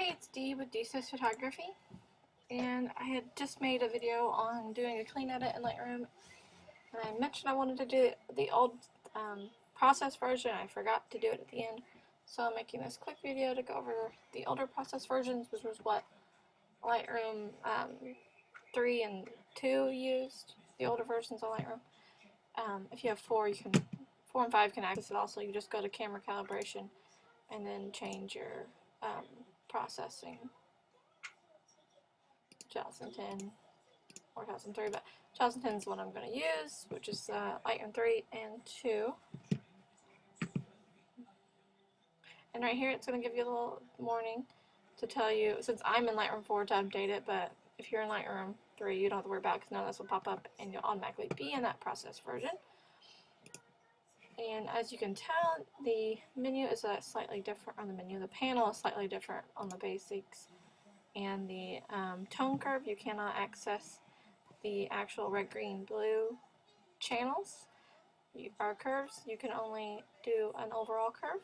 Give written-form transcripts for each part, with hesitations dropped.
Hey, it's Dee with DSP Photography, and I had just made a video on doing a clean edit in Lightroom, and I mentioned I wanted to do the old process version. I forgot to do it at the end, so I'm making this quick video to go over the older process versions, which was what Lightroom 3 and 2 used, the older versions of Lightroom. If you have 4, 4 and 5 can access it also. You just go to camera calibration and then change your processing, 2010 or 2003, but 2010 is what I'm going to use, which is Lightroom 3 and 2. And right here it's going to give you a little warning to tell you, since I'm in Lightroom 4, to update it, but if you're in Lightroom 3 you don't have to worry about it because none of this will pop up and you'll automatically be in that process version. And as you can tell, the menu is slightly different on the menu. The panel is slightly different on the basics. And the tone curve, you cannot access the actual red, green, blue channels. Our curves, you can only do an overall curve,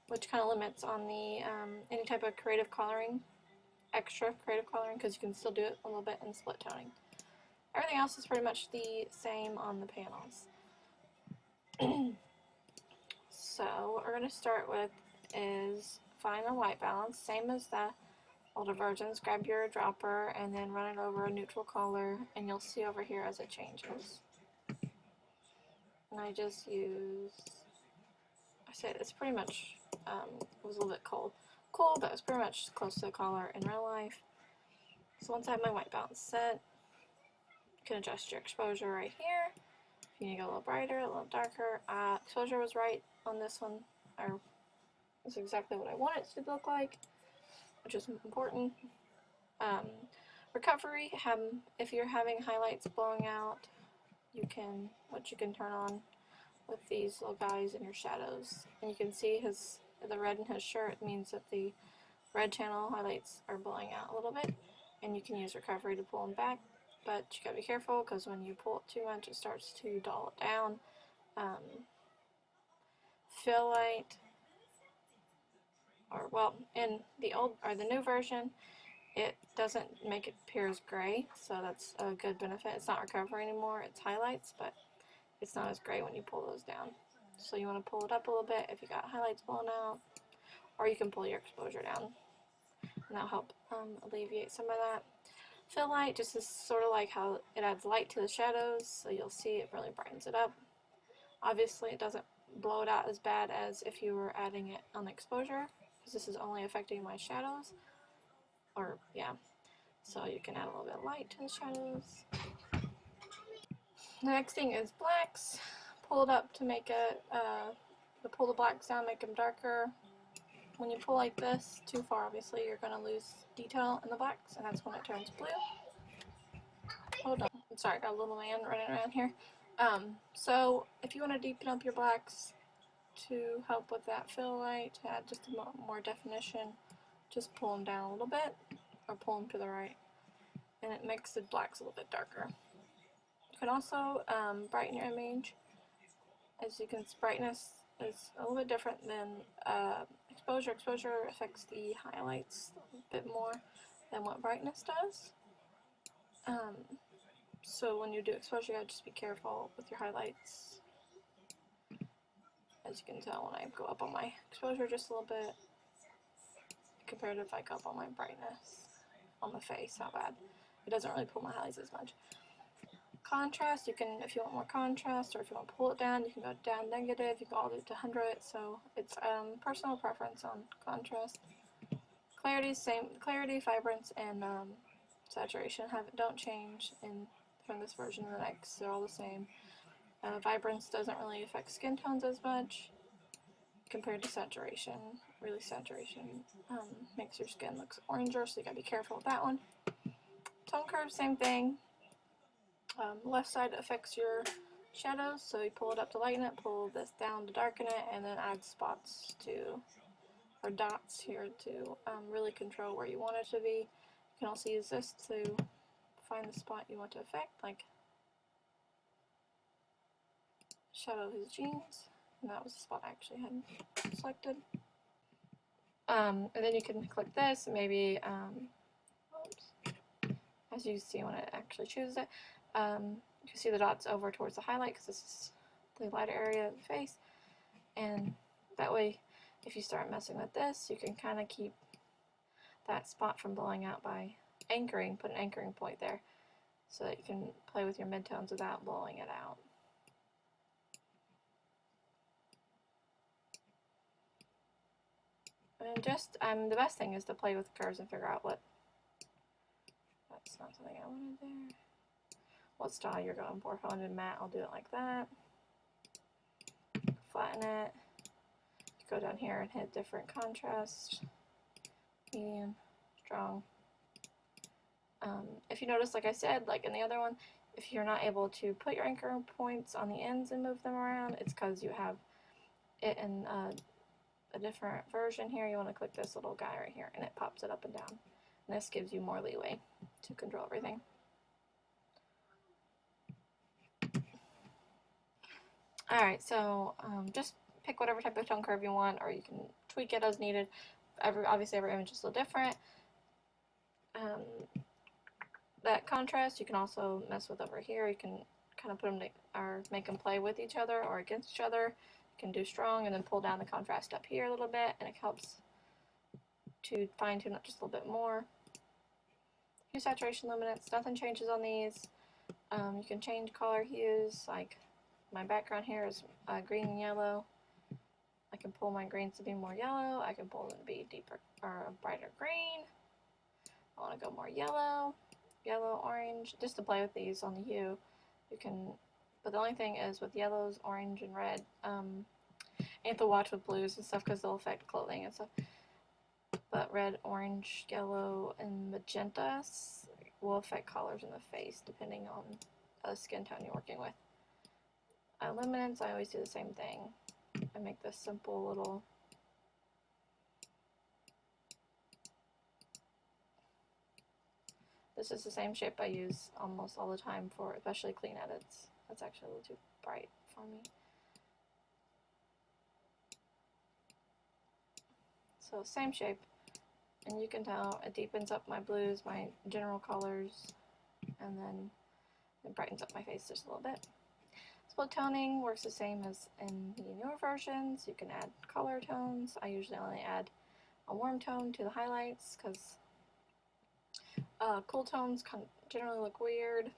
which kind of limits on the any type of creative coloring, extra creative coloring, because you can still do it a little bit in split toning. Everything else is pretty much the same on the panels. So what we're going to start with is find the white balance, same as the older versions. Grab your dropper and then run it over a neutral color, and you'll see over here as it changes. And I just use, I say it's pretty much, it was a little bit cool, but it's pretty much close to the color in real life. So once I have my white balance set, you can adjust your exposure right here. If you need to go a little brighter, a little darker. Exposure was right on this one, or it's exactly what I want it to look like, which is important. Recovery, if you're having highlights blowing out, what you can turn on with these little guys in your shadows. And you can see the red in his shirt means that the red channel highlights are blowing out a little bit, and you can use recovery to pull them back. But you gotta be careful, because when you pull it too much, it starts to dull it down. Fill light, in the new version, it doesn't make it appear as gray, so that's a good benefit. It's not recovery anymore, it's highlights, but it's not as gray when you pull those down. So you want to pull it up a little bit if you got highlights blown out, or you can pull your exposure down, and that'll help alleviate some of that. Fill light just is sort of like how it adds light to the shadows, so you'll see it really brightens it up. Obviously it doesn't blow it out as bad as if you were adding it on the exposure, because this is only affecting my shadows. So you can add a little bit of light to the shadows. The next thing is blacks. Pull it up to make it, pull the blacks down, make them darker. When you pull like this, too far obviously, you're going to lose detail in the blacks, and that's when it turns blue. Hold on, I'm sorry, I got a little man running around here. So if you want to deepen up your blacks to help with that fill light, to add just a more definition, just pull them down a little bit, or pull them to the right, and it makes the blacks a little bit darker. You can also brighten your image. As you can see, brightness is a little bit different than exposure. Exposure affects the highlights a bit more than what brightness does. So when you do exposure, you gotta just be careful with your highlights. As you can tell, when I go up on my exposure just a little bit, compared to if I go up on my brightness on the face, not bad. It doesn't really pull my highlights as much. Contrast, you can, if you want more contrast, or if you want to pull it down, you can go down negative, you can go all the way to 100, so it's personal preference on contrast. Clarity, same. Clarity, vibrance, and saturation don't change from this version to the next. They're all the same. Vibrance doesn't really affect skin tones as much compared to saturation. Really, saturation makes your skin look oranger, so you gotta be careful with that one. Tone curve, same thing. Left side affects your shadows, so you pull it up to lighten it, pull this down to darken it, and then add spots or dots here to really control where you want it to be. You can also use this to find the spot you want to affect, like shadow of his jeans, and that was the spot I actually had selected. And then you can click this, maybe, as you see when it actually chooses it, you can see the dots over towards the highlight because this is the lighter area of the face. And that way, if you start messing with this, you can kind of keep that spot from blowing out by anchoring, put an anchoring point there so that you can play with your midtones without blowing it out. And just, the best thing is to play with curves and figure out that's not something I wanted there. What style you're going for. If I wanted matte, I'll do it like that. Flatten it. Go down here and hit different contrast, medium, strong. If you notice, like I said, like in the other one, if you're not able to put your anchor points on the ends and move them around, it's because you have it in a different version here. You want to click this little guy right here, and it pops it up and down. And this gives you more leeway to control everything. Alright, so just pick whatever type of tone curve you want, or you can tweak it as needed. Obviously, every image is a little different. That contrast you can also mess with over here. You can kind of put them or make them play with each other or against each other. You can do strong and then pull down the contrast up here a little bit, and it helps to fine tune it just a little bit more. Hue, saturation, luminance, nothing changes on these. You can change color hues, like my background here is green and yellow. I can pull my greens to be more yellow. I can pull them to be deeper or brighter green. I want to go more yellow, orange, just to play with these on the hue. You can, but the only thing is with yellows, orange, and red, you have to watch with blues and stuff because they'll affect clothing and stuff. But red, orange, yellow, and magentas will affect colors in the face depending on the skin tone you're working with. Luminance, I always do the same thing. I make this simple little this is the same shape I use almost all the time for especially clean edits. That's actually a little too bright for me. So same shape, and you can tell it deepens up my blues, my general colors, and then it brightens up my face just a little bit. Split toning works the same as in the newer versions. You can add color tones. I usually only add a warm tone to the highlights because cool tones generally look weird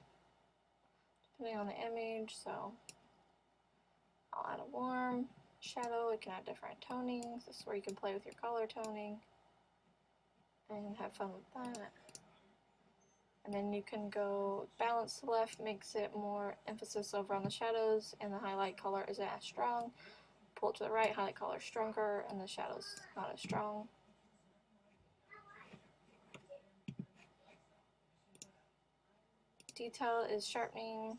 depending on the image, so I'll add a warm shadow. You can add different tonings. This is where you can play with your color toning and have fun with that. And then you can go balance to left, makes it more emphasis over on the shadows, and the highlight color isn't as strong. Pull it to the right, highlight color stronger, and the shadows not as strong. Detail is sharpening.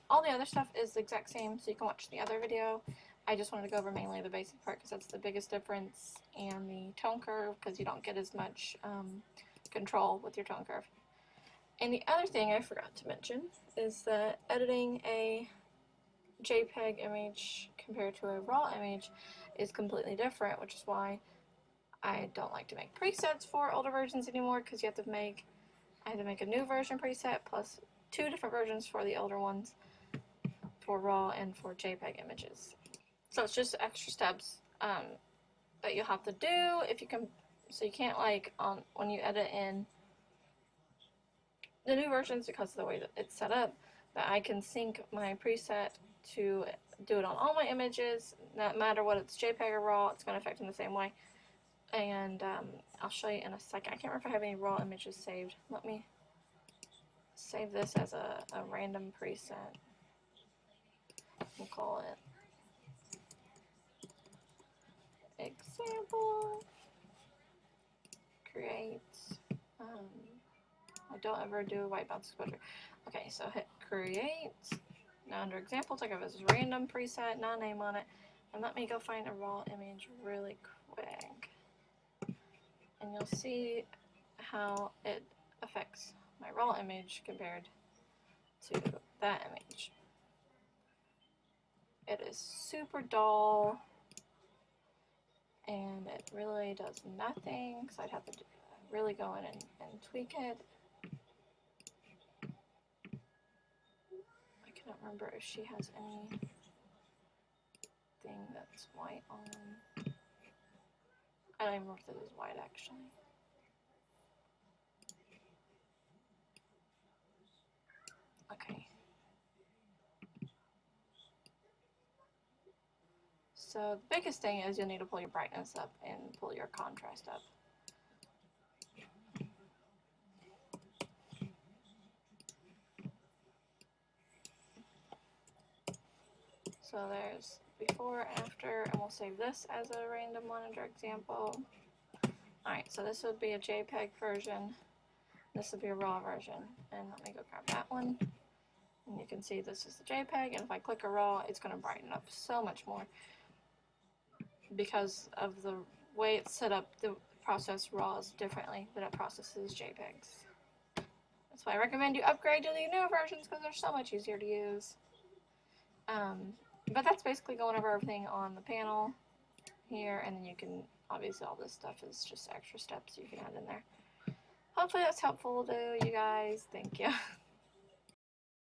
All the other stuff is the exact same, so you can watch the other video. I just wanted to go over mainly the basic part because that's the biggest difference, and the tone curve because you don't get as much control with your tone curve. And the other thing I forgot to mention is that editing a JPEG image compared to a RAW image is completely different, which is why I don't like to make presets for older versions anymore, because I had to make a new version preset plus 2 different versions for the older ones for RAW and for JPEG images. So it's just extra steps that you'll have to do if you can. So you can't, like, when you edit in the new versions, because of the way that it's set up, that I can sync my preset to do it on all my images, no matter what it's JPEG or RAW, it's going to affect them the same way. And I'll show you in a second. I can't remember if I have any RAW images saved. Let me save this as a random preset. We'll call it example. Create. I don't ever do a white balance exposure. Okay, so hit create. Now under examples, I go this random preset, not a name on it, and let me go find a raw image really quick. And you'll see how it affects my raw image compared to that image. It is super dull, and it really does nothing, so I'd have to really go in and tweak it. I cannot remember if she has anything that's white on. I don't even remember if this is white actually. Okay. So the biggest thing is you'll need to pull your brightness up and pull your contrast up. So there's before, after, and we'll save this as a random monitor example. Alright, so this would be a JPEG version. This would be a RAW version. And let me go grab that one. And you can see this is the JPEG, and if I click a RAW, it's going to brighten up so much more. Because of the way it's set up, the process RAWs differently than it processes JPEGs. That's why I recommend you upgrade to the newer versions, because they're so much easier to use. But that's basically going over everything on the panel here, and then you can, obviously all this stuff is just extra steps you can add in there. Hopefully that's helpful to you guys. Thank you.